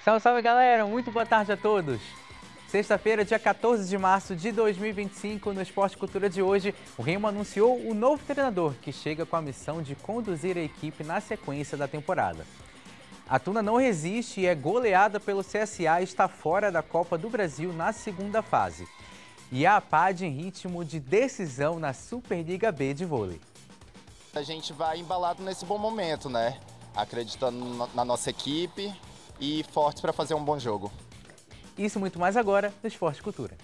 Salve, salve galera, muito boa tarde a todos. Sexta-feira, dia 14 de março de 2025, no Esporte Cultura de hoje, o Remo anunciou o novo treinador que chega com a missão de conduzir a equipe na sequência da temporada. A Tuna não resiste e é goleada pelo CSA e está fora da Copa do Brasil na segunda fase. E a APAD em ritmo de decisão na Superliga B de vôlei. A gente vai embalado nesse bom momento, né? Acreditando na nossa equipe e fortes para fazer um bom jogo. Isso e muito mais agora no Esporte Cultura.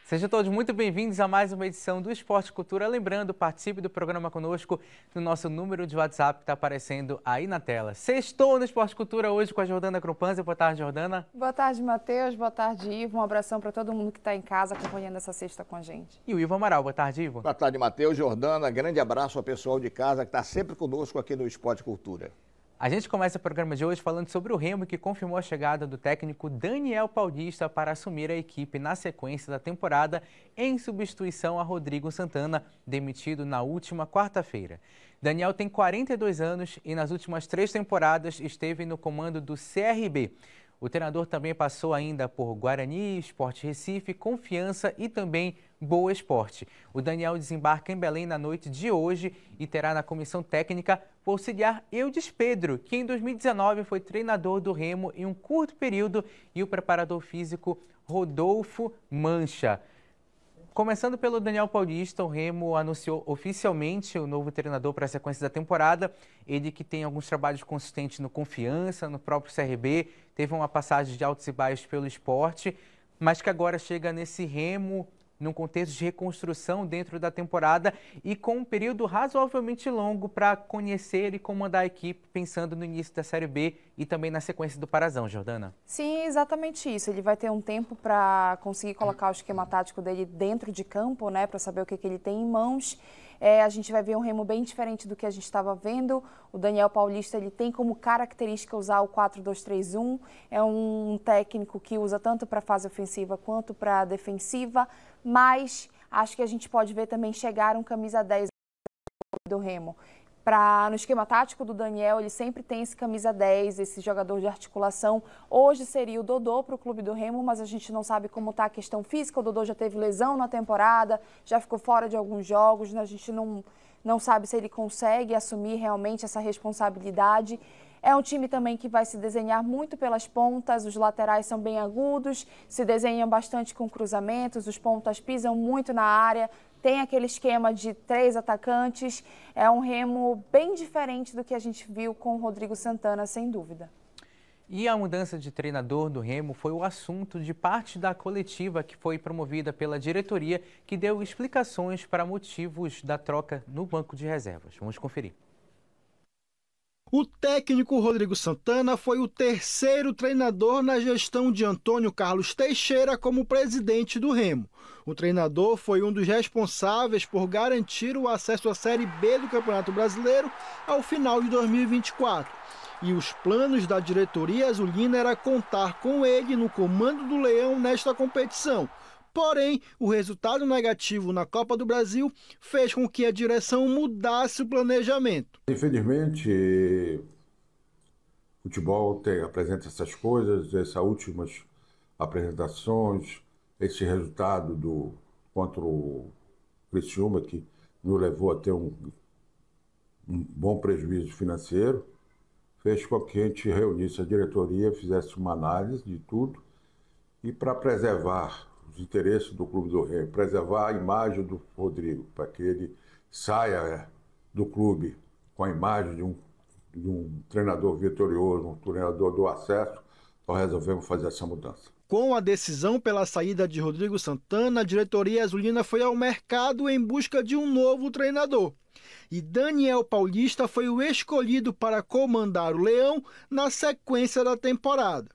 Sejam todos muito bem-vindos a mais uma edição do Esporte Cultura. Lembrando, participe do programa conosco no nosso número de WhatsApp que está aparecendo aí na tela. Sextou no Esporte Cultura hoje com a Jordana Krupanzer. Boa tarde, Jordana. Boa tarde, Matheus. Boa tarde, Ivo. Um abração para todo mundo que está em casa acompanhando essa sexta com a gente. E o Ivo Amaral. Boa tarde, Ivo. Boa tarde, Matheus. Jordana, grande abraço ao pessoal de casa que está sempre conosco aqui no Esporte Cultura. A gente começa o programa de hoje falando sobre o Remo, que confirmou a chegada do técnico Daniel Paulista para assumir a equipe na sequência da temporada, em substituição a Rodrigo Santana, demitido na última quarta-feira. Daniel tem 42 anos e nas últimas 3 temporadas esteve no comando do CRB. O treinador também passou ainda por Guarani, Sport Recife, Confiança e também Boa Esporte. O Daniel desembarca em Belém na noite de hoje e terá na comissão técnica o auxiliar Eudes Pedro, que em 2019 foi treinador do Remo em um curto período, e o preparador físico Rodolfo Mancha. Começando pelo Daniel Paulista, o Remo anunciou oficialmente o novo treinador para a sequência da temporada. Ele que tem alguns trabalhos consistentes no Confiança, no próprio CRB, teve uma passagem de altos e baixos pelo Esporte, mas que agora chega nesse Remo num contexto de reconstrução dentro da temporada e com um período razoavelmente longo para conhecer e comandar a equipe, pensando no início da Série B e também na sequência do Parazão, Jordana. Sim, exatamente isso. Ele vai ter um tempo para conseguir colocar o esquema tático dele dentro de campo, né, para saber o que ele tem em mãos. A gente vai ver um Remo bem diferente do que a gente estava vendo. O Daniel Paulista ele tem como característica usar o 4-2-3-1. É um técnico que usa tanto para a fase ofensiva quanto para a defensiva, mas acho que a gente pode ver também chegar um camisa 10 do Remo. No esquema tático do Daniel, ele sempre tem esse camisa 10, esse jogador de articulação. Hoje seria o Dodô para o clube do Remo, mas a gente não sabe como está a questão física. O Dodô já teve lesão na temporada, já ficou fora de alguns jogos, né? A gente não sabe se ele consegue assumir realmente essa responsabilidade. É um time também que vai se desenhar muito pelas pontas, os laterais são bem agudos, se desenham bastante com cruzamentos, os pontas pisam muito na área, tem aquele esquema de 3 atacantes. É um Remo bem diferente do que a gente viu com o Rodrigo Santana, sem dúvida. E a mudança de treinador do Remo foi o assunto de parte da coletiva que foi promovida pela diretoria, que deu explicações para motivos da troca no banco de reservas. Vamos conferir. O técnico Rodrigo Santana foi o 3º treinador na gestão de Antônio Carlos Teixeira como presidente do Remo. O treinador foi um dos responsáveis por garantir o acesso à Série B do Campeonato Brasileiro ao final de 2024. E os planos da diretoria azulina era contar com ele no comando do Leão nesta competição. Porém, o resultado negativo na Copa do Brasil fez com que a direção mudasse o planejamento. Infelizmente, o futebol apresenta essas coisas, essas últimas apresentações, esse resultado contra o Criciúma, que nos levou a ter um bom prejuízo financeiro, fez com que a gente reunisse a diretoria, fizesse uma análise de tudo, e para preservar os interesses do Clube do Remo, preservar a imagem do Rodrigo, para que ele saia do clube com a imagem de um treinador vitorioso, um treinador do acesso, nós resolvemos fazer essa mudança. Com a decisão pela saída de Rodrigo Santana, a diretoria azulina foi ao mercado em busca de um novo treinador. E Daniel Paulista foi o escolhido para comandar o Leão na sequência da temporada.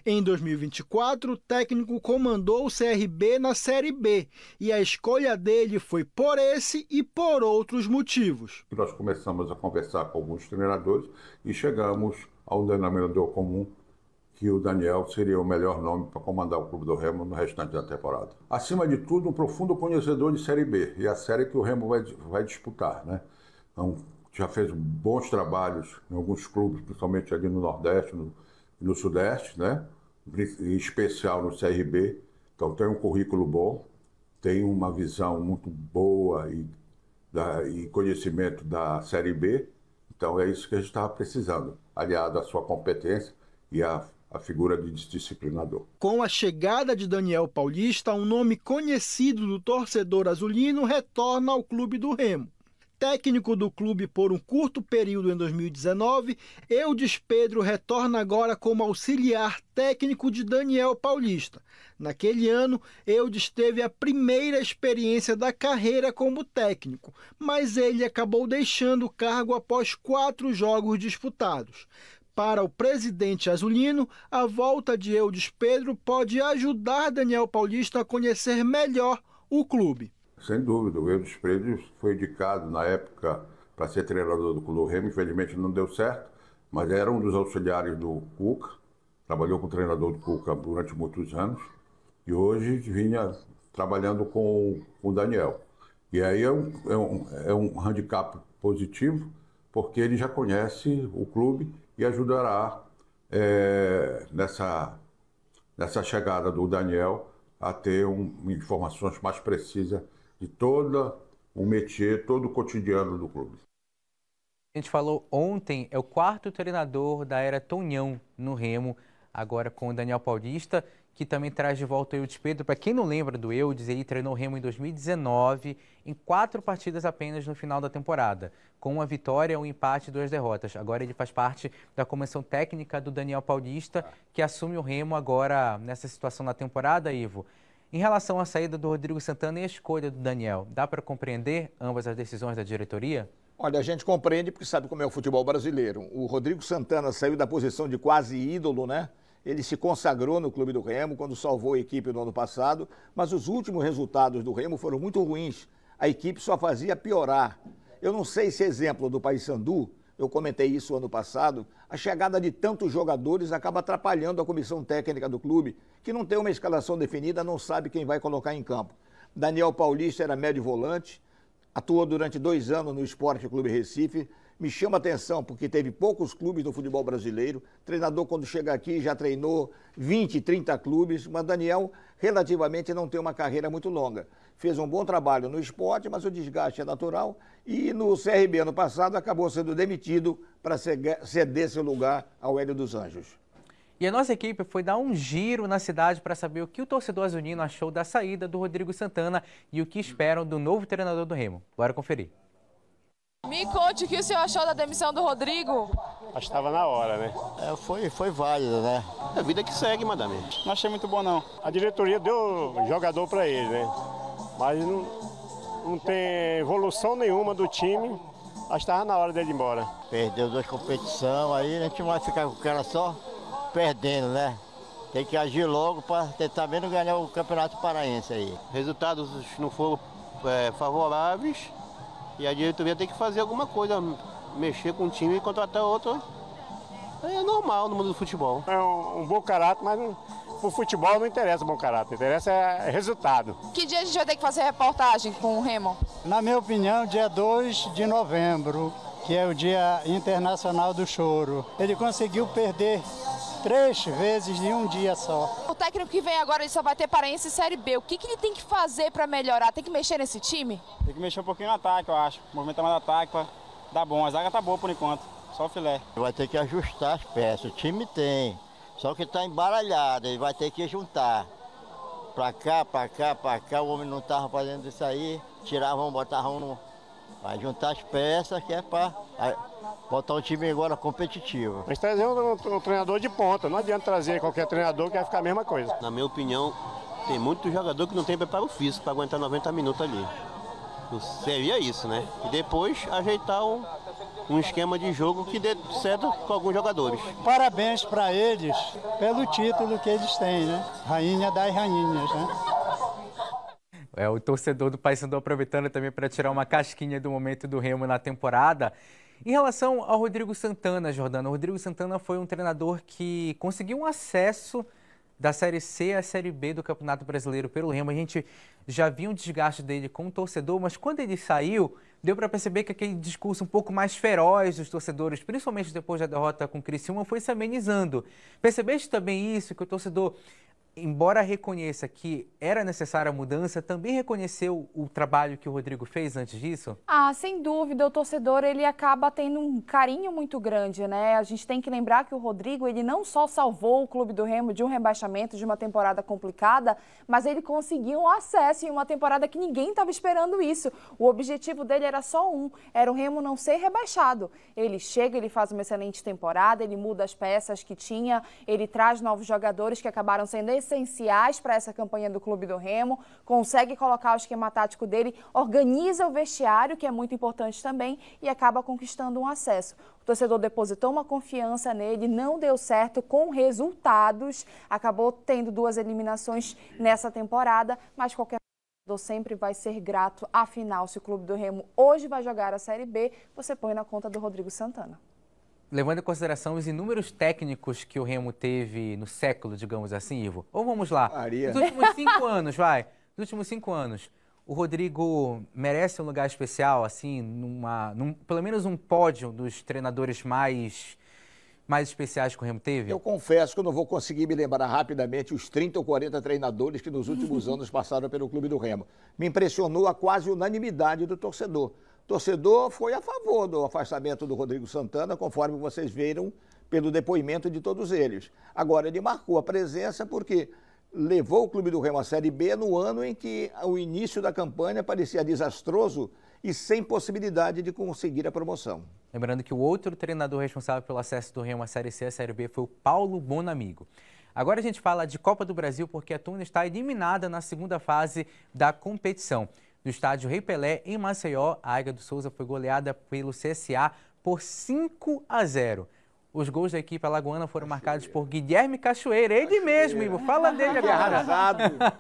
Em 2024, o técnico comandou o CRB na Série B e a escolha dele foi por esse e por outros motivos. Nós começamos a conversar com alguns treinadores e chegamos ao denominador comum que o Daniel seria o melhor nome para comandar o Clube do Remo no restante da temporada. Acima de tudo, um profundo conhecedor de Série B, e a série que o Remo vai disputar, né? É um já fez bons trabalhos em alguns clubes, principalmente ali no Nordeste e no Sudeste, né? Em especial no CRB. Então tem um currículo bom, tem uma visão muito boa e conhecimento da Série B. Então é isso que a gente estava precisando, aliado à sua competência e à figura de disciplinador. Com a chegada de Daniel Paulista, um nome conhecido do torcedor azulino retorna ao clube do Remo. Técnico do clube por um curto período em 2019, Eudes Pedro retorna agora como auxiliar técnico de Daniel Paulista. Naquele ano, Eudes teve a primeira experiência da carreira como técnico, mas ele acabou deixando o cargo após 4 jogos disputados. Para o presidente azulino, a volta de Eudes Pedro pode ajudar Daniel Paulista a conhecer melhor o clube. Sem dúvida, o Eudes Pedro foi indicado na época para ser treinador do Clube do Remo, infelizmente não deu certo, mas era um dos auxiliares do Cuca, trabalhou com o treinador do Cuca durante muitos anos e hoje vinha trabalhando com o Daniel. E aí é um handicap positivo, porque ele já conhece o clube e ajudará nessa chegada do Daniel a ter informações mais precisas de todo o métier, todo o cotidiano do clube. A gente falou ontem, é o 4º treinador da era Tonhão no Remo, agora com o Daniel Paulista, que também traz de volta o Eudes Pedro. Para quem não lembra do Eudes, ele treinou o Remo em 2019, em 4 partidas apenas no final da temporada, com uma vitória, um empate e 2 derrotas. Agora ele faz parte da comissão técnica do Daniel Paulista, que assume o Remo agora nessa situação na temporada, Ivo. Em relação à saída do Rodrigo Santana e a escolha do Daniel, dá para compreender ambas as decisões da diretoria? Olha, a gente compreende porque sabe como é o futebol brasileiro. O Rodrigo Santana saiu da posição de quase ídolo, né? Ele se consagrou no clube do Remo quando salvou a equipe no ano passado, mas os últimos resultados do Remo foram muito ruins. A equipe só fazia piorar. Eu não sei se exemplo do Paysandu, eu comentei isso ano passado, a chegada de tantos jogadores acaba atrapalhando a comissão técnica do clube, que não tem uma escalação definida, não sabe quem vai colocar em campo. Daniel Paulista era médio volante, atuou durante 2 anos no Sport Clube Recife. Me chama a atenção porque teve poucos clubes no futebol brasileiro. Treinador, quando chega aqui, já treinou 20, 30 clubes, mas Daniel relativamente não tem uma carreira muito longa. Fez um bom trabalho no esporte, mas o desgaste é natural e no CRB ano passado acabou sendo demitido para ceder seu lugar ao Hélio dos Anjos. E a nossa equipe foi dar um giro na cidade para saber o que o torcedor azulino achou da saída do Rodrigo Santana e o que esperam do novo treinador do Remo. Bora conferir. Me conte o que o senhor achou da demissão do Rodrigo. Acho que estava na hora, né? Foi válida, né? É a vida que segue, madame. Não achei muito bom, não. A diretoria deu jogador para ele, né? Mas não tem evolução nenhuma do time. Acho que estava na hora dele ir embora. Perdeu 2 competições, aí a gente não vai ficar com o cara só perdendo, né? Tem que agir logo para tentar mesmo ganhar o Campeonato Paraense aí. Resultados não foram favoráveis. E a diretoria tem que fazer alguma coisa, mexer com o time e contratar outro. É normal no mundo do futebol. É um bom caráter, mas pro futebol não interessa bom caráter, interessa resultado. Que dia a gente vai ter que fazer reportagem com o Remo? Na minha opinião, dia 2 de novembro, que é o Dia Internacional do Choro. Ele conseguiu perder 3 vezes em um dia só. O técnico que vem agora, ele só vai ter Paraense e Série B. O que ele tem que fazer para melhorar? Tem que mexer nesse time? Tem que mexer um pouquinho no ataque, eu acho. Movimentar mais o ataque para dar bom. A zaga tá boa por enquanto, só o filé. Vai ter que ajustar as peças, o time tem. Só que tá embaralhado, ele vai ter que juntar. Pra cá, o homem não tava fazendo isso aí. Tiravam, botavam no... Vai juntar as peças que é para botar o time agora competitivo. Mas trazer um treinador de ponta, não adianta trazer qualquer treinador que vai ficar a mesma coisa. Na minha opinião, tem muito jogador que não tem preparo físico para aguentar 90 minutos ali. Seria isso, né? E depois ajeitar um esquema de jogo que dê certo com alguns jogadores. Parabéns para eles pelo título que eles têm, né? Rainha das rainhas, né? O torcedor do Paysandu aproveitando também para tirar uma casquinha do momento do Remo na temporada. Em relação ao Rodrigo Santana, Jordana, o Rodrigo Santana foi um treinador que conseguiu um acesso da Série C à Série B do Campeonato Brasileiro pelo Remo. A gente já viu um desgaste dele com o torcedor, mas quando ele saiu, deu para perceber que aquele discurso um pouco mais feroz dos torcedores, principalmente depois da derrota com o Criciúma, foi se amenizando. Percebeste também isso, que o torcedor, embora reconheça que era necessária a mudança, também reconheceu o trabalho que o Rodrigo fez antes disso? Ah, sem dúvida, o torcedor ele acaba tendo um carinho muito grande, né? A gente tem que lembrar que o Rodrigo, ele não só salvou o Clube do Remo de um rebaixamento, de uma temporada complicada, mas ele conseguiu um acesso em uma temporada que ninguém estava esperando isso. O objetivo dele era só um, era o Remo não ser rebaixado. Ele chega, ele faz uma excelente temporada, ele muda as peças que tinha, ele traz novos jogadores que acabaram sendo essenciais para essa campanha do Clube do Remo, consegue colocar o esquema tático dele, organiza o vestiário, que é muito importante também, e acaba conquistando um acesso. O torcedor depositou uma confiança nele, não deu certo com resultados, acabou tendo 2 eliminações nessa temporada, mas qualquer torcedor sempre vai ser grato. Afinal, se o Clube do Remo hoje vai jogar a Série B, você põe na conta do Rodrigo Santana. Levando em consideração os inúmeros técnicos que o Remo teve no século, digamos assim, Ivo. Ou vamos lá, nos últimos 5 anos, nos últimos 5 anos, o Rodrigo merece um lugar especial, assim, pelo menos um pódio dos treinadores mais especiais que o Remo teve? Eu confesso que eu não vou conseguir me lembrar rapidamente os 30 ou 40 treinadores que nos últimos anos passaram pelo Clube do Remo. Me impressionou a quase unanimidade do torcedor. O torcedor foi a favor do afastamento do Rodrigo Santana, conforme vocês viram pelo depoimento de todos eles. Agora, ele marcou a presença porque levou o Clube do Remo à Série B no ano em que o início da campanha parecia desastroso e sem possibilidade de conseguir a promoção. Lembrando que o outro treinador responsável pelo acesso do Remo à Série C e à Série B foi o Paulo Bonamigo. Agora a gente fala de Copa do Brasil porque a Tuna está eliminada na segunda fase da competição. No estádio Rei Pelé, em Maceió, a Águia do Souza foi goleada pelo CSA por 5-0. Os gols da equipe alagoana foram marcados por Guilherme Cachoeira, ele mesmo, Ivo, fala dele agora.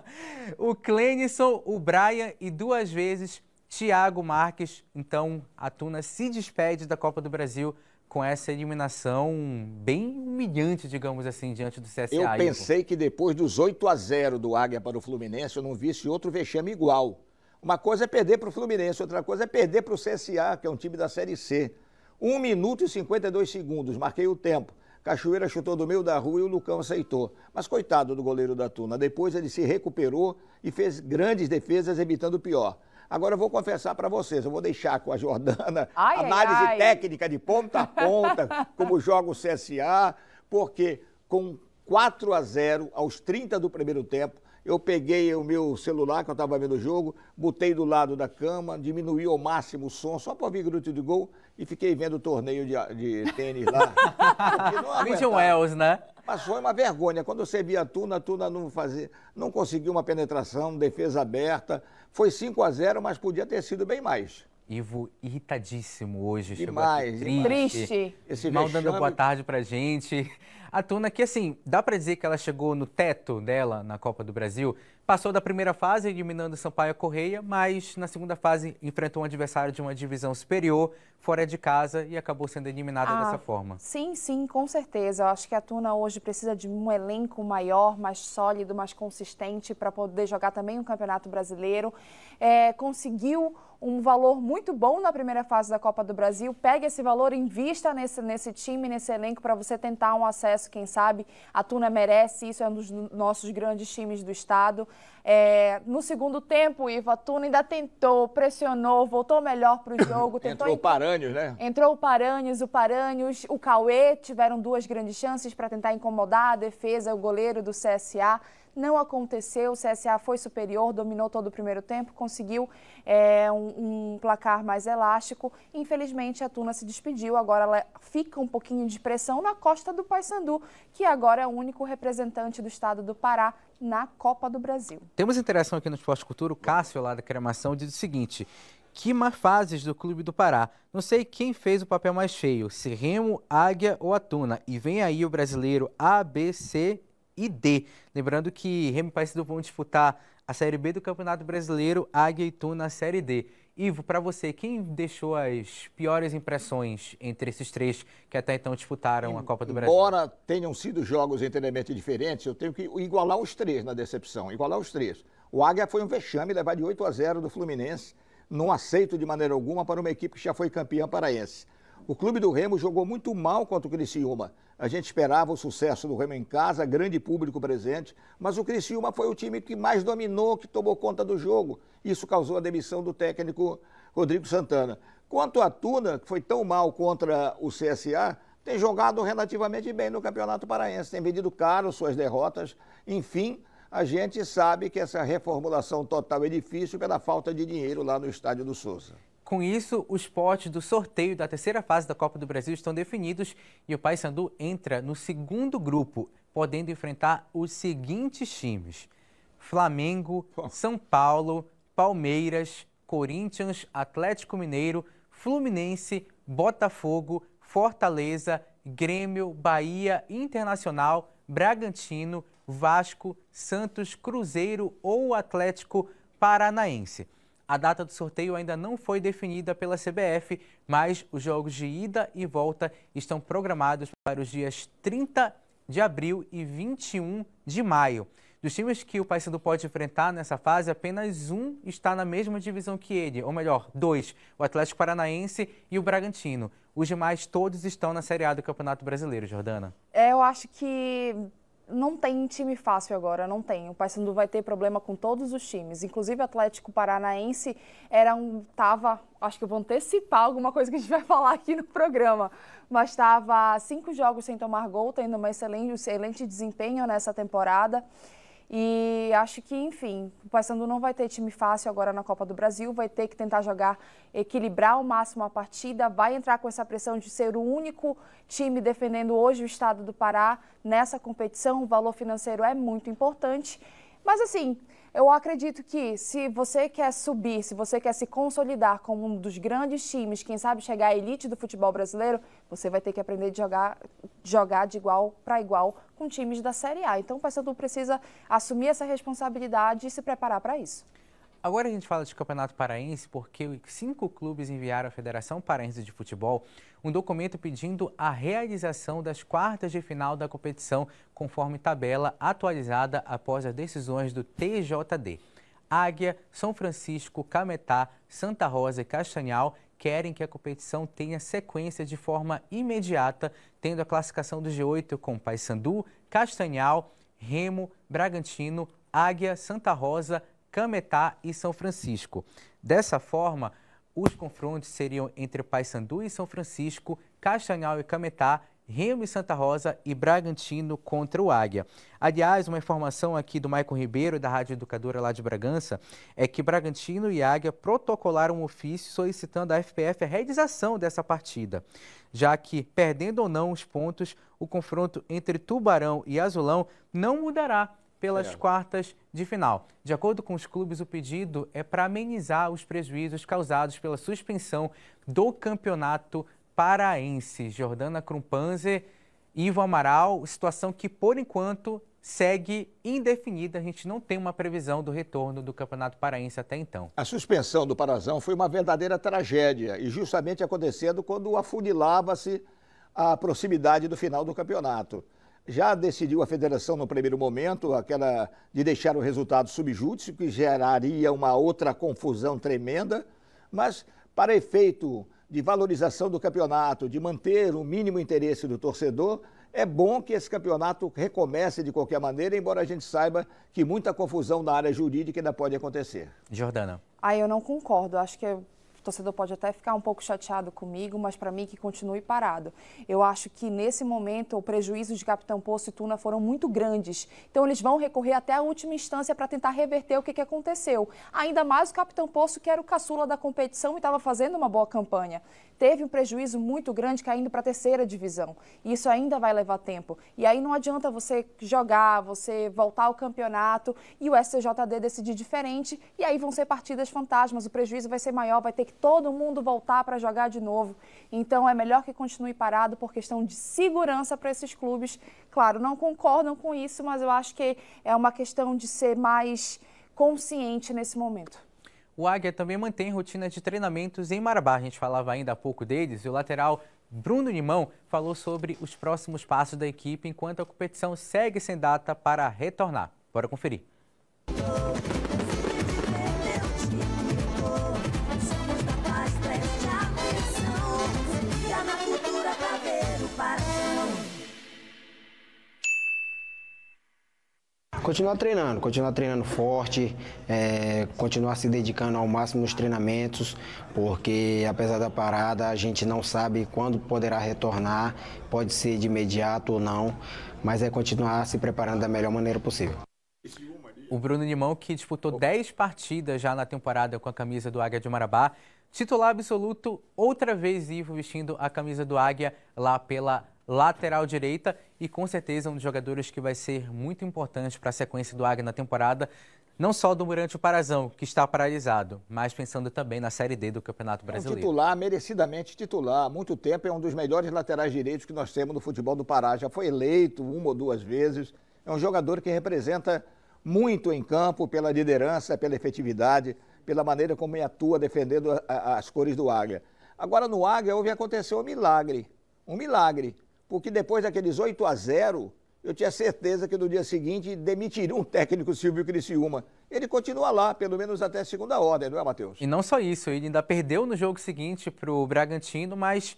O Clenison, o Brian e 2 vezes Thiago Marques. Então, a Tuna se despede da Copa do Brasil com essa eliminação bem humilhante, digamos assim, diante do CSA. Eu pensei que depois dos 8-0 do Águia para o Fluminense, eu não visse outro vexame igual. Uma coisa é perder para o Fluminense, outra coisa é perder para o CSA, que é um time da Série C. 1 minuto e 52 segundos, marquei o tempo. Cachoeira chutou do meio da rua e o Lucão aceitou. Mas coitado do goleiro da Tuna, depois ele se recuperou e fez grandes defesas, evitando o pior. Agora eu vou confessar para vocês, eu vou deixar com a Jordana análise técnica de ponta a ponta, como joga o CSA, porque com 4-0 aos 30 do primeiro tempo, eu peguei o meu celular, que eu estava vendo o jogo, botei do lado da cama, diminuí ao máximo o som, só para ouvir grito de gol, e fiquei vendo o torneio de tênis lá. Christian Wells, né? Mas foi uma vergonha. Quando você via a Tuna não conseguiu uma penetração, defesa aberta. Foi 5-0, mas podia ter sido bem mais. Ivo irritadíssimo hoje. Demais, triste. Esse mal dando boa tarde pra gente. A Tuna que, assim, dá pra dizer que ela chegou no teto dela na Copa do Brasil. Passou da primeira fase, eliminando o Sampaio Correia, mas na segunda fase enfrentou um adversário de uma divisão superior, fora de casa, e acabou sendo eliminada dessa forma. Sim, com certeza. Eu acho que a Tuna hoje precisa de um elenco maior, mais sólido, mais consistente para poder jogar também o Campeonato Brasileiro. Conseguiu um valor muito bom na primeira fase da Copa do Brasil. Pegue esse valor, invista nesse time, nesse elenco, para você tentar um acesso, quem sabe. A Tuna merece isso, é um dos nossos grandes times do estado. No segundo tempo, Ivo, a Tuna ainda tentou, pressionou, voltou melhor para o jogo. Entrou o Paranhos, né? Entrou o Paranhos, o Cauê, tiveram 2 grandes chances para tentar incomodar a defesa, o goleiro do CSA. Não aconteceu, o CSA foi superior, dominou todo o primeiro tempo, conseguiu um placar mais elástico. Infelizmente, a Tuna se despediu, agora ela fica um pouquinho de pressão na costa do Paysandu, que agora é o único representante do estado do Pará na Copa do Brasil. Temos interação aqui no Esporte Cultura, o Cássio lá da Cremação diz o seguinte: que má fases do Clube do Pará. Não sei quem fez o papel mais feio, se Remo, Águia ou a Tuna. E vem aí o brasileiro A, B, C e D. Lembrando que Remo e Paysandu vão disputar a Série B do Campeonato Brasileiro, Águia e Tuna a Série D. Ivo, para você, quem deixou as piores impressões entre esses três que até então disputaram a Copa do Brasil? Embora tenham sido jogos inteiramente diferentes, eu tenho que igualar os três na decepção, igualar os três. O Águia foi um vexame levar de 8-0 do Fluminense, não aceito de maneira alguma para uma equipe que já foi campeã paraense. O Clube do Remo jogou muito mal contra o Criciúma. A gente esperava o sucesso do Remo em casa, grande público presente, mas o Criciúma foi o time que mais dominou, que tomou conta do jogo. Isso causou a demissão do técnico Rodrigo Santana. Quanto à Tuna, que foi tão mal contra o CSA, tem jogado relativamente bem no Campeonato Paraense, tem vendido caro suas derrotas. Enfim, a gente sabe que essa reformulação total é difícil pela falta de dinheiro lá no Estádio do Souza. Com isso, os potes do sorteio da terceira fase da Copa do Brasil estão definidos e o Paysandu entra no segundo grupo, podendo enfrentar os seguintes times: Flamengo, São Paulo, Palmeiras, Corinthians, Atlético Mineiro, Fluminense, Botafogo, Fortaleza, Grêmio, Bahia, Internacional, Bragantino, Vasco, Santos, Cruzeiro ou Atlético Paranaense. A data do sorteio ainda não foi definida pela CBF, mas os jogos de ida e volta estão programados para os dias 30 de abril e 21 de maio. Dos times que o Paysandu pode enfrentar nessa fase, apenas um está na mesma divisão que ele, ou melhor, dois, o Atlético Paranaense e o Bragantino. Os demais todos estão na Série A do Campeonato Brasileiro, Jordana. Eu acho que não tem time fácil agora, não tem. O Paysandu vai ter problema com todos os times, inclusive o Atlético Paranaense acho que eu vou antecipar alguma coisa que a gente vai falar aqui no programa, mas estava 5 jogos sem tomar gol, tendo um excelente desempenho nessa temporada. E acho que, enfim, o Paysandu não vai ter time fácil agora na Copa do Brasil, vai ter que tentar equilibrar ao máximo a partida, vai entrar com essa pressão de ser o único time defendendo hoje o estado do Pará nessa competição. O valor financeiro é muito importante, mas assim, eu acredito que se você quer subir, se você quer se consolidar como um dos grandes times, quem sabe chegar à elite do futebol brasileiro, você vai ter que aprender a jogar de igual para igual com times da Série A. Então o Paysandu precisa assumir essa responsabilidade e se preparar para isso. Agora a gente fala de Campeonato Paraense porque 5 clubes enviaram à Federação Paraense de Futebol um documento pedindo a realização das quartas de final da competição conforme tabela atualizada após as decisões do TJD. Águia, São Francisco, Cametá, Santa Rosa e Castanhal querem que a competição tenha sequência de forma imediata, tendo a classificação do G8 com Paysandu, Castanhal, Remo, Bragantino, Águia, Santa Rosa, Cametá e São Francisco. Dessa forma, os confrontos seriam entre Paysandu e São Francisco, Castanhal e Cametá, Remo e Santa Rosa e Bragantino contra o Águia. Aliás, uma informação aqui do Maicon Ribeiro, da Rádio Educadora lá de Bragança, é que Bragantino e Águia protocolaram um ofício solicitando à FPF a realização dessa partida, já que, perdendo ou não os pontos, o confronto entre Tubarão e Azulão não mudará pelas quartas de final. De acordo com os clubes, o pedido é para amenizar os prejuízos causados pela suspensão do campeonato paraense. Jordana Krumpanzer, Ivo Amaral, situação que, por enquanto, segue indefinida. A gente não tem uma previsão do retorno do Campeonato Paraense até então. A suspensão do Parazão foi uma verdadeira tragédia e justamente acontecendo quando afunilava-se a proximidade do final do campeonato. Já decidiu a federação no primeiro momento, aquela de deixar o resultado subjúdice, que geraria uma outra confusão tremenda, mas para efeito de valorização do campeonato, de manter o mínimo interesse do torcedor, é bom que esse campeonato recomece de qualquer maneira, embora a gente saiba que muita confusão na área jurídica ainda pode acontecer. Jordana. Eu não concordo, acho que o torcedor pode até ficar um pouco chateado comigo, mas para mim que continue parado. Eu acho que nesse momento o prejuízo de Capitão Poço e Tuna foram muito grandes. Então eles vão recorrer até a última instância para tentar reverter o que aconteceu. Ainda mais o Capitão Poço, que era o caçula da competição e estava fazendo uma boa campanha. Teve um prejuízo muito grande caindo para a terceira divisão. E isso ainda vai levar tempo. E aí não adianta você jogar, você voltar ao campeonato e o STJD decidir diferente. E aí vão ser partidas fantasmas, o prejuízo vai ser maior, vai ter que todo mundo voltar para jogar de novo. Então é melhor que continue parado por questão de segurança para esses clubes. Claro, não concordam com isso, mas eu acho que é uma questão de ser mais consciente nesse momento. o Águia também mantém rotina de treinamentos em Marabá. A gente falava ainda há pouco deles e o lateral Bruno Nimão falou sobre os próximos passos da equipe enquanto a competição segue sem data para retornar. Bora conferir. Continuar treinando forte, continuar se dedicando ao máximo nos treinamentos, porque apesar da parada a gente não sabe quando poderá retornar, pode ser de imediato ou não, mas é continuar se preparando da melhor maneira possível. O Bruno Nimão, que disputou 10 partidas já na temporada com a camisa do Águia de Marabá, titular absoluto, outra vez Ivo vestindo a camisa do Águia lá pela lateral direita e com certeza um dos jogadores que vai ser muito importante para a sequência do Águia na temporada, não só durante o Parazão, que está paralisado, mas pensando também na Série D do Campeonato Brasileiro. Titular, merecidamente titular. Há muito tempo é um dos melhores laterais direitos que nós temos no futebol do Pará. Já foi eleito 1 ou 2 vezes. É um jogador que representa muito em campo pela liderança, pela efetividade, pela maneira como ele atua defendendo as cores do Águia. Agora no Águia houve acontecer um milagre, porque depois daqueles 8-0, eu tinha certeza que no dia seguinte demitiriam o técnico Silvio Criciúma. Ele continua lá, pelo menos até a segunda ordem, não é, Matheus? E não só isso, ele ainda perdeu no jogo seguinte para o Bragantino, mas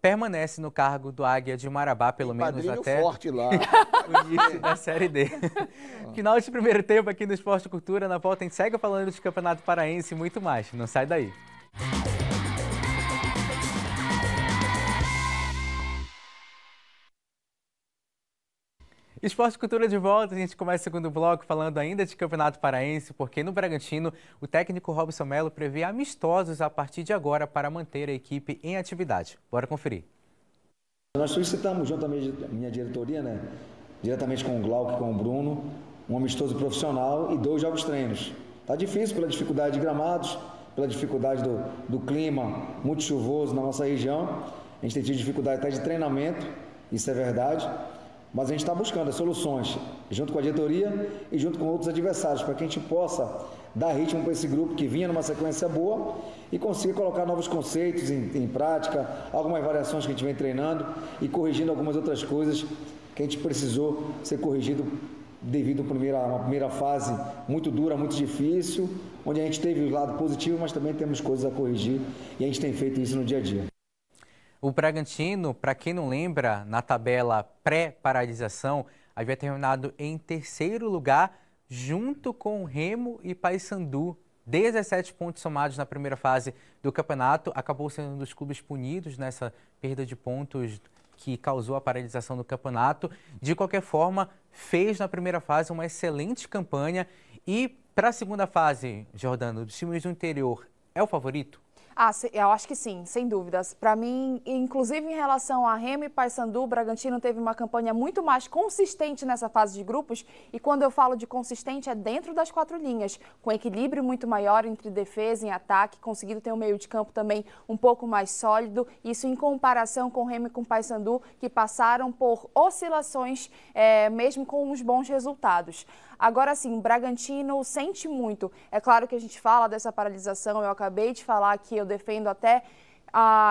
permanece no cargo do Águia de Marabá, pelo menos até forte lá. o início da Série D. Final de primeiro tempo aqui no Esporte Cultura. Na volta a gente segue falando de Campeonato Paraense e muito mais. Não sai daí. Esporte Cultura de volta, a gente começa o segundo bloco falando ainda de Campeonato Paraense, porque no Bragantino o técnico Robson Melo prevê amistosos a partir de agora para manter a equipe em atividade. Bora conferir. Nós solicitamos junto à minha diretoria, né, diretamente com o Glauco e com o Bruno, um amistoso profissional e 2 jogos treinos. Tá difícil pela dificuldade de gramados, pela dificuldade do clima muito chuvoso na nossa região. A gente tem tido dificuldade até de treinamento, isso é verdade. Mas a gente está buscando as soluções, junto com a diretoria e junto com outros adversários, para que a gente possa dar ritmo para esse grupo que vinha numa sequência boa e consiga colocar novos conceitos em prática, algumas variações que a gente vem treinando e corrigindo algumas outras coisas que a gente precisou ser corrigido devido a uma primeira fase muito dura, muito difícil, onde a gente teve o lado positivo, mas também temos coisas a corrigir e a gente tem feito isso no dia a dia. O Bragantino, para quem não lembra, na tabela pré-paralisação, havia terminado em 3º lugar, junto com Remo e Paysandu. 17 pontos somados na primeira fase do campeonato. Acabou sendo um dos clubes punidos nessa perda de pontos que causou a paralisação do campeonato. De qualquer forma, fez na primeira fase uma excelente campanha. E para a segunda fase, Jordano, dos times do interior, é o favorito? Eu acho que sim, sem dúvidas. Para mim, inclusive em relação a Remo e Paysandu, o Bragantino teve uma campanha muito mais consistente nessa fase de grupos. E quando eu falo de consistente, é dentro das 4 linhas, com equilíbrio muito maior entre defesa e ataque, conseguindo ter um meio de campo também um pouco mais sólido. Isso em comparação com Remo e com Paysandu, que passaram por oscilações, mesmo com uns bons resultados. Agora sim, o Bragantino sente muito. É claro que a gente fala dessa paralisação, eu acabei de falar que eu defendo até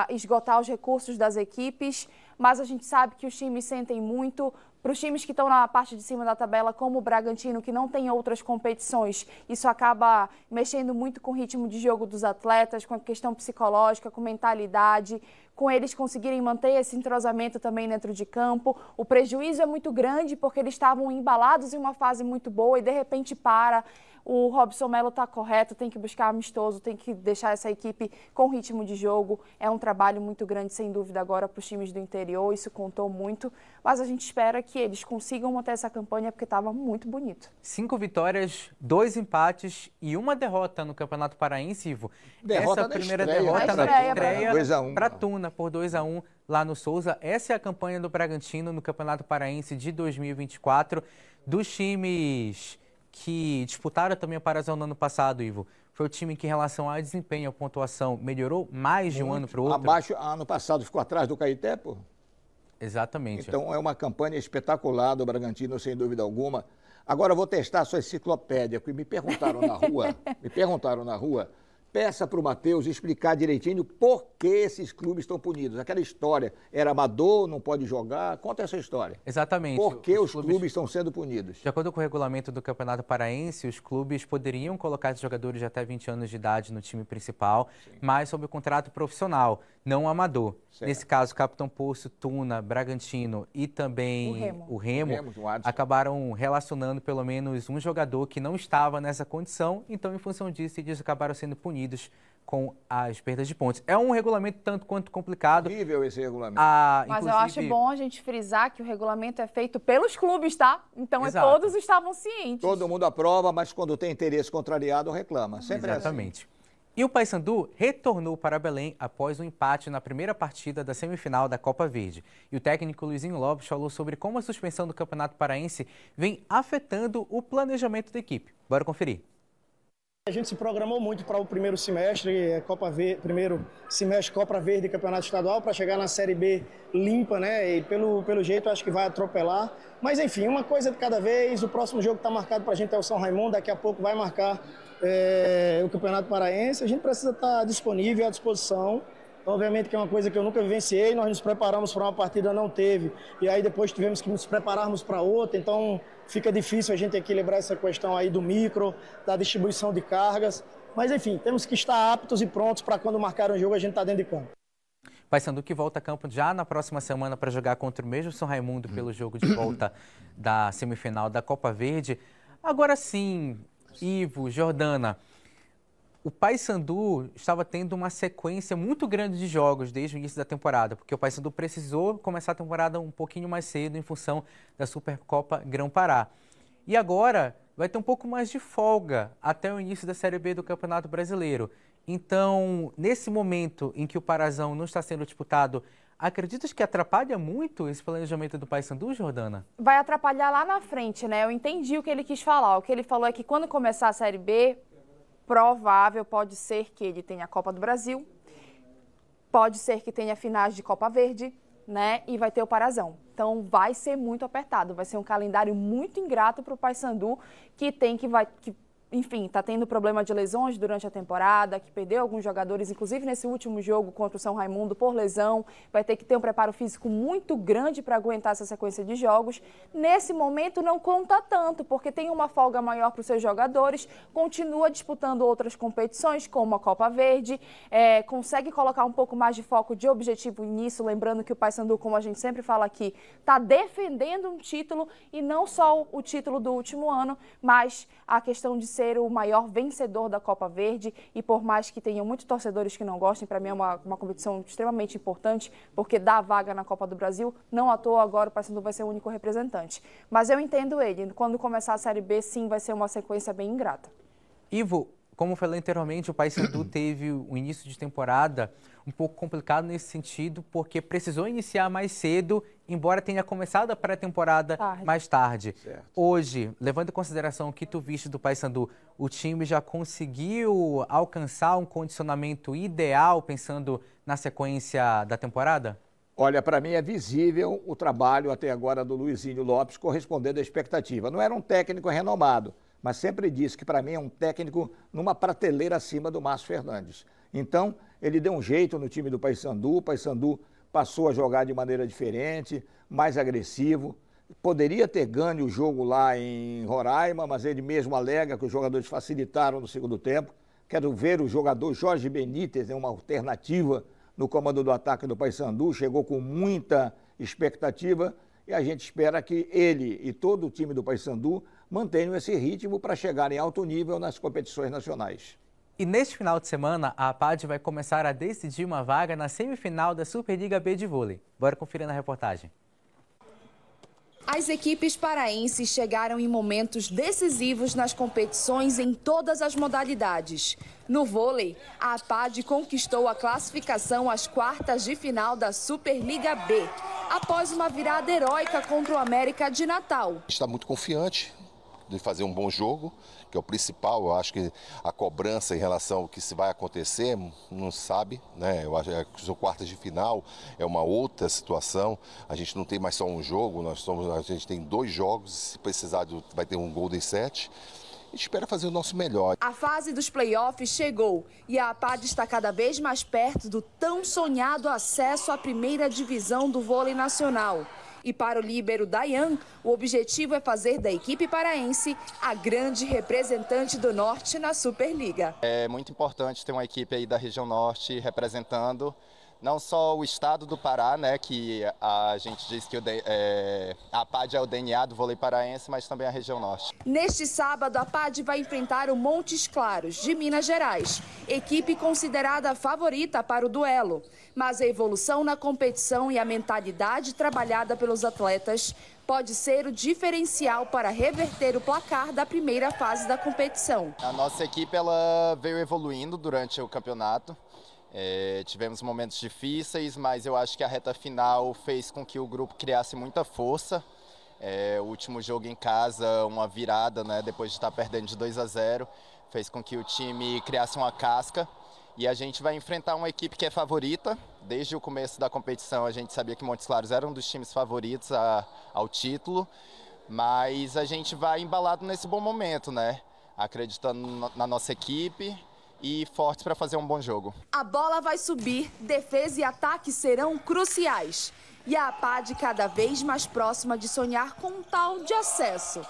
esgotar os recursos das equipes, mas a gente sabe que os times sentem muito. Para os times que estão na parte de cima da tabela, como o Bragantino, que não tem outras competições, isso acaba mexendo muito com o ritmo de jogo dos atletas, com a questão psicológica, com mentalidade, com eles conseguirem manter esse entrosamento também dentro de campo. O prejuízo é muito grande porque eles estavam embalados em uma fase muito boa e de repente para. O Robson Melo está correto, tem que buscar amistoso, tem que deixar essa equipe com ritmo de jogo. É um trabalho muito grande, sem dúvida, agora para os times do interior, isso contou muito. Mas a gente espera que eles consigam manter essa campanha porque estava muito bonito. 5 vitórias, 2 empates e 1 derrota no Campeonato Paraense, Ivo. Essa primeira derrota na estreia para Tuna, por 2-1 lá no Souza. Essa é a campanha do Bragantino no Campeonato Paraense de 2024. Dos times que disputaram também a Parazão no ano passado, Ivo, foi o time que, em relação ao desempenho, a pontuação melhorou mais de um ano para o outro? Abaixo, ano passado ficou atrás do Caeté, pô? Exatamente. Então é uma campanha espetacular do Bragantino, sem dúvida alguma. Agora eu vou testar a sua enciclopédia, porque me perguntaram na rua, peça para o Matheus explicar direitinho por que esses clubes estão punidos. Aquela história, era amador, não pode jogar. Conta essa história. Exatamente. Por que os clubes estão sendo punidos? De acordo com o regulamento do Campeonato Paraense, os clubes poderiam colocar jogadores de até 20 anos de idade no time principal, mas sob o contrato profissional, não amador. Certo. Nesse caso, Capitão Poço, Tuna, Bragantino e também o Remo acabaram relacionando pelo menos um jogador que não estava nessa condição, então em função disso eles acabaram sendo punidos com as perdas de pontos. É um regulamento tanto quanto complicado. Horrível esse regulamento. Mas eu acho bom a gente frisar que o regulamento é feito pelos clubes, tá? Então todos estavam cientes. Todo mundo aprova, mas quando tem interesse contrariado reclama. Sempre Exatamente. Assim. E o Paysandu retornou para Belém após um empate na primeira partida da semifinal da Copa Verde. E o técnico Luizinho Lopes falou sobre como a suspensão do Campeonato Paraense vem afetando o planejamento da equipe. Bora conferir. A gente se programou muito para o primeiro semestre, primeiro semestre Copa Verde, Campeonato Estadual, para chegar na Série B limpa, né? E pelo jeito acho que vai atropelar. Mas enfim, uma coisa de cada vez. O próximo jogo que está marcado para a gente é o São Raimundo, daqui a pouco vai marcar o Campeonato Paraense. A gente precisa estar disponível, à disposição. Então, obviamente que é uma coisa que eu nunca vivenciei, nós nos preparamos para uma partida, não teve, e aí depois tivemos que nos prepararmos para outra, então fica difícil a gente equilibrar essa questão aí do micro, da distribuição de cargas, mas enfim, temos que estar aptos e prontos para quando marcar um jogo a gente estar dentro de campo. Paysandu que volta a campo já na próxima semana para jogar contra o mesmo São Raimundo pelo jogo de volta da semifinal da Copa Verde. Agora sim, Ivo, Jordana, o Paysandu estava tendo uma sequência muito grande de jogos desde o início da temporada, porque o Paysandu precisou começar a temporada um pouquinho mais cedo em função da Supercopa Grão-Pará. E agora vai ter um pouco mais de folga até o início da Série B do Campeonato Brasileiro. Então, nesse momento em que o Parazão não está sendo disputado, acreditas que atrapalha muito esse planejamento do Paysandu, Jordana? Vai atrapalhar lá na frente, né? Eu entendi o que ele quis falar. O que ele falou é que quando começar a Série B, provável pode ser que ele tenha a Copa do Brasil, pode ser que tenha finais de Copa Verde, né? E vai ter o Parazão. Então vai ser muito apertado, vai ser um calendário muito ingrato para o Paysandu, que enfim, está tendo problema de lesões durante a temporada, que perdeu alguns jogadores, inclusive nesse último jogo contra o São Raimundo por lesão, vai ter que ter um preparo físico muito grande para aguentar essa sequência de jogos. Nesse momento não conta tanto, porque tem uma folga maior para os seus jogadores, continua disputando outras competições, como a Copa Verde, consegue colocar um pouco mais de foco de objetivo nisso, lembrando que o Paysandu, como a gente sempre fala aqui, está defendendo um título, e não só o título do último ano, mas a questão de ser o maior vencedor da Copa Verde, e por mais que tenham muitos torcedores que não gostem, para mim é uma competição extremamente importante, porque dá vaga na Copa do Brasil, não à toa agora o Paysandu vai ser o único representante. Mas eu entendo ele, quando começar a Série B, sim, vai ser uma sequência bem ingrata. Ivo, como falei anteriormente, o Paysandu teve um início de temporada um pouco complicado nesse sentido, porque precisou iniciar mais cedo, embora tenha começado a pré-temporada mais tarde. Certo. Hoje, levando em consideração o que tu viste do Paysandu, o time já conseguiu alcançar um condicionamento ideal, pensando na sequência da temporada? Olha, para mim é visível o trabalho até agora do Luizinho Lopes correspondendo à expectativa. Não era um técnico renomado, mas sempre disse que para mim é um técnico numa prateleira acima do Márcio Fernandes. Então, ele deu um jeito no time do Paysandu, o Paysandu passou a jogar de maneira diferente, mais agressivo. Poderia ter ganho o jogo lá em Roraima, mas ele mesmo alega que os jogadores facilitaram no segundo tempo. Quero ver o jogador Jorge Benítez, uma alternativa no comando do ataque do Paysandu, chegou com muita expectativa e a gente espera que ele e todo o time do Paysandu mantenham esse ritmo para chegar em alto nível nas competições nacionais. E neste final de semana, a APAD vai começar a decidir uma vaga na semifinal da Superliga B de vôlei. Bora conferir na reportagem. As equipes paraenses chegaram em momentos decisivos nas competições em todas as modalidades. No vôlei, a APAD conquistou a classificação às quartas de final da Superliga B, após uma virada heróica contra o América de Natal. Está muito confiante de fazer um bom jogo, que é o principal. Eu acho que a cobrança em relação ao que se vai acontecer, não sabe, né? Eu acho que as quartas de final é uma outra situação. A gente não tem mais só um jogo, a gente tem 2 jogos, se precisar vai ter um Golden Set. espera fazer o nosso melhor. A fase dos playoffs chegou e a APAD está cada vez mais perto do tão sonhado acesso à primeira divisão do vôlei nacional. E para o líbero Dayan, o objetivo é fazer da equipe paraense a grande representante do Norte na Superliga. É muito importante ter uma equipe aí da região Norte representando não só o estado do Pará, né, que a gente diz que a APAD é o DNA do vôlei paraense, mas também a região Norte. Neste sábado, a APAD vai enfrentar o Montes Claros, de Minas Gerais, equipe considerada a favorita para o duelo. Mas a evolução na competição e a mentalidade trabalhada pelos atletas pode ser o diferencial para reverter o placar da primeira fase da competição. A nossa equipe ela veio evoluindo durante o campeonato. Tivemos momentos difíceis, mas eu acho que a reta final fez com que o grupo criasse muita força. O último jogo em casa, uma virada, né, depois de estar perdendo de 2-0, fez com que o time criasse uma casca. E a gente vai enfrentar uma equipe que é favorita. Desde o começo da competição a gente sabia que Montes Claros era um dos times favoritos ao título. Mas a gente vai embalado nesse bom momento, né? Acreditando na nossa equipe e fortes para fazer um bom jogo. A bola vai subir, defesa e ataque serão cruciais. E a APAD cada vez mais próxima de sonhar com um tal de acesso.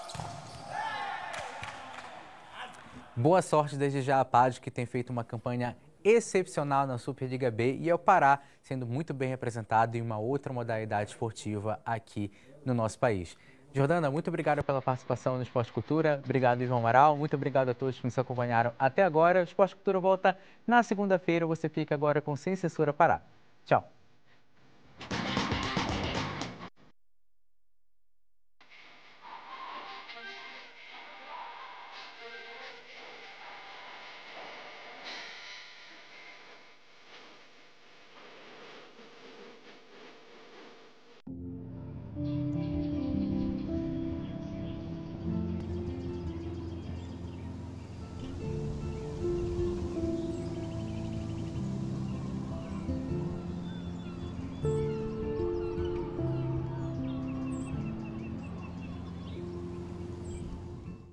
Boa sorte desde já a APAD, que tem feito uma campanha excepcional na Superliga B e é o Pará sendo muito bem representado em uma outra modalidade esportiva aqui no nosso país. Jordana, muito obrigado pela participação no Esporte Cultura. Obrigado, João Amaral. Muito obrigado a todos que nos acompanharam até agora. O Esporte Cultura volta na segunda-feira. Você fica agora com Sem Censura Pará. Tchau.